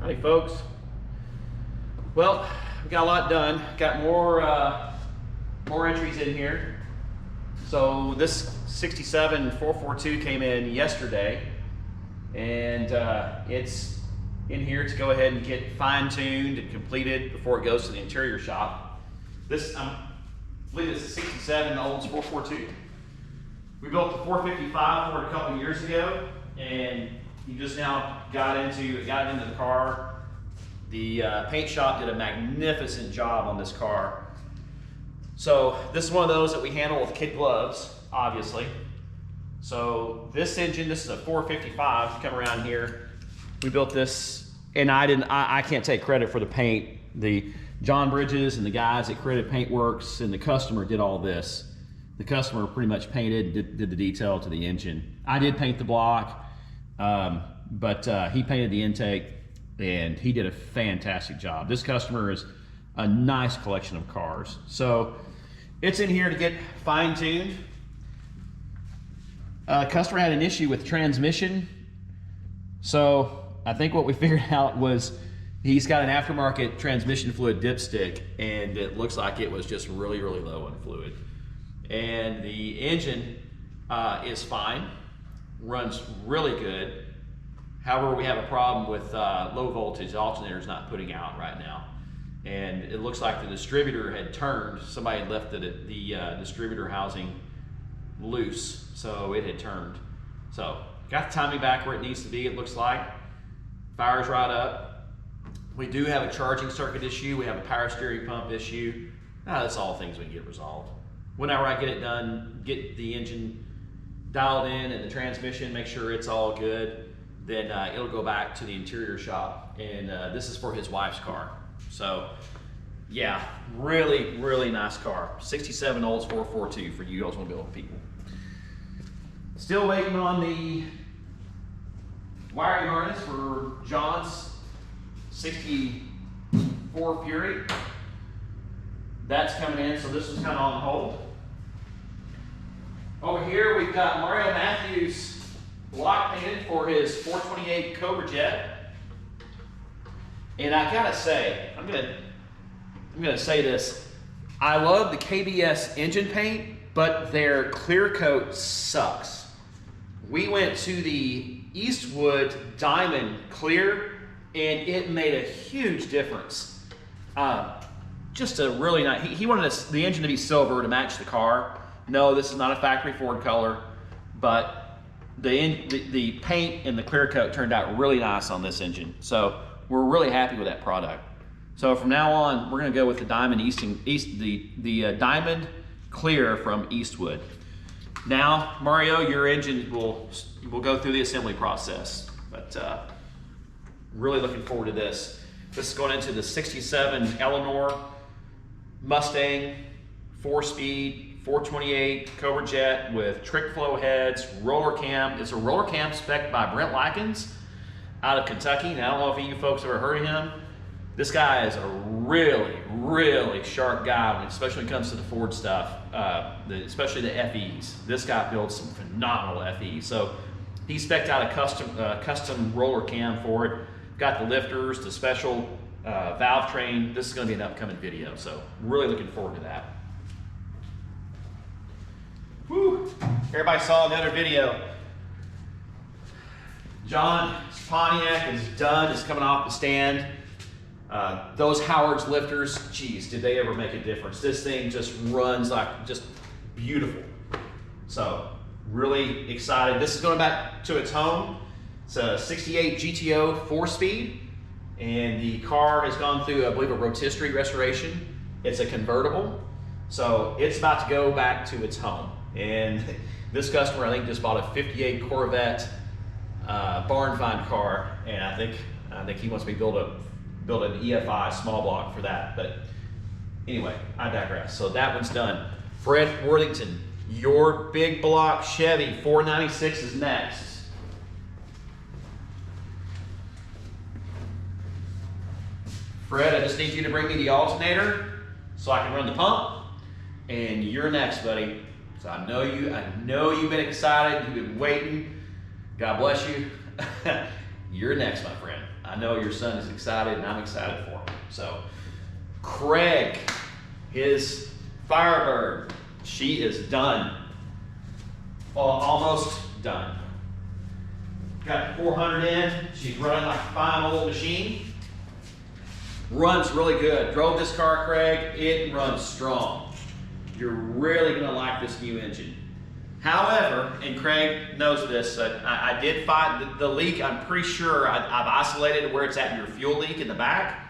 Howdy folks. Well, we got a lot done. Got more entries in here. So this 67 442 came in yesterday, and it's in here to go ahead and get fine-tuned and completed before it goes to the interior shop. This, I believe it's a 67 Olds 442. We built the 455 for it a couple years ago, and you just now got it into the car. The paint shop did a magnificent job on this car. So this is one of those that we handle with kid gloves, obviously. So this engine, this is a 455, come around here. We built this, and I can't take credit for the paint. The John Bridges and the guys at Credit Paintworks and the customer did all this. The customer pretty much painted, did the detail to the engine. I did paint the block, but he painted the intake, and he did a fantastic job. This customer is a nice collection of cars. So it's in here to get fine-tuned. Customer had an issue with transmission. So I think what we figured out was he's got an aftermarket transmission fluid dipstick, and it looks like it was just really, really low in fluid. And the engine is fine, runs really good. However, we have a problem with low voltage. The alternator is not putting out right now. And it looks like the distributor had turned. Somebody had left the distributor housing loose, so it had turned. So got the timing back where it needs to be, it looks like. Fires right up. We do have a charging circuit issue. We have a power steering pump issue. That's all things we can get resolved. Whenever I get it done, get the engine dialed in and the transmission, make sure it's all good, then it'll go back to the interior shop. And this is for his wife's car. So yeah, really, really nice car. 67 Olds 442 for you automobile people. Still waiting on the wiring harness for John's 64 Fury. That's coming in, so this was kind of on hold. Over here we've got Mario Matthews block painted for his 428 Cobra Jet. And I gotta say, I'm gonna say this. I love the KBS engine paint, but their clear coat sucks. We went to the Eastwood Diamond Clear, and it made a huge difference. Just a really nice, he wanted the engine to be silver to match the car. No, this is not a factory Ford color, but the paint and the clear coat turned out really nice on this engine. So we're really happy with that product. So from now on, we're gonna go with the Diamond Diamond Clear from Eastwood. Now, Mario, your engine will go through the assembly process, but really looking forward to this. This is going into the 67 Eleanor Mustang 4-speed 428 Cobra Jet with trick flow heads, roller cam. It's a roller cam spec'd by Brent Likens out of Kentucky. Now, I don't know if you folks have ever heard of him. This guy is a really, really sharp guy, especially when it comes to the Ford stuff, especially the FEs. This guy builds some phenomenal FEs. So he spec'd out a custom roller cam for it. Got the lifters, the special valve train. This is going to be an upcoming video, so really looking forward to that. Whew. Everybody saw the other video. John's Pontiac is done. It's coming off the stand. Those Howard's lifters, geez, did they ever make a difference? This thing just runs like just beautiful. So really excited. This is going back to its home. It's a 68 GTO 4-speed, and the car has gone through, I believe, a rotisserie restoration. It's a convertible, so it's about to go back to its home. And this customer, I think, just bought a 58 Corvette barn find car, and I think he wants me to build an EFI small block for that. But anyway, I digress. So that one's done. Fred Worthington, your big block Chevy 496 is next. Fred, I just need you to bring me the alternator so I can run the pump, and you're next, buddy. So I know you've been excited, you've been waiting. God bless you. you're next, my friend. I know your son is excited, and I'm excited for him. So, Craig, his Firebird, she is done. Well, almost done. Got 400 in. She's running like a fine old machine. Runs really good. Drove this car, Craig. It runs strong. You're really gonna like this new engine. However, and Craig knows this, I did find the leak. I'm pretty sure I've isolated where it's at, your fuel leak in the back.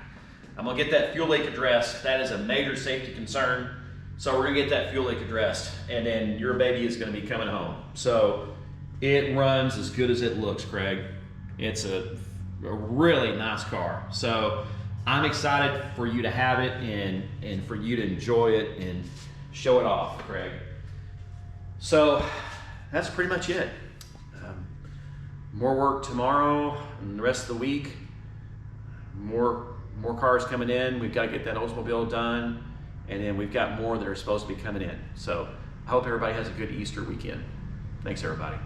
I'm gonna get that fuel leak addressed. That is a major safety concern. So we're gonna get that fuel leak addressed, and then your baby is gonna be coming home. So it runs as good as it looks, Craig. It's a really nice car. So I'm excited for you to have it and for you to enjoy it and show it off, Craig. So that's pretty much it. More work tomorrow and the rest of the week. More cars coming in. We've got to get that Oldsmobile done, and then we've got more that are supposed to be coming in. So I hope everybody has a good Easter weekend. Thanks, everybody.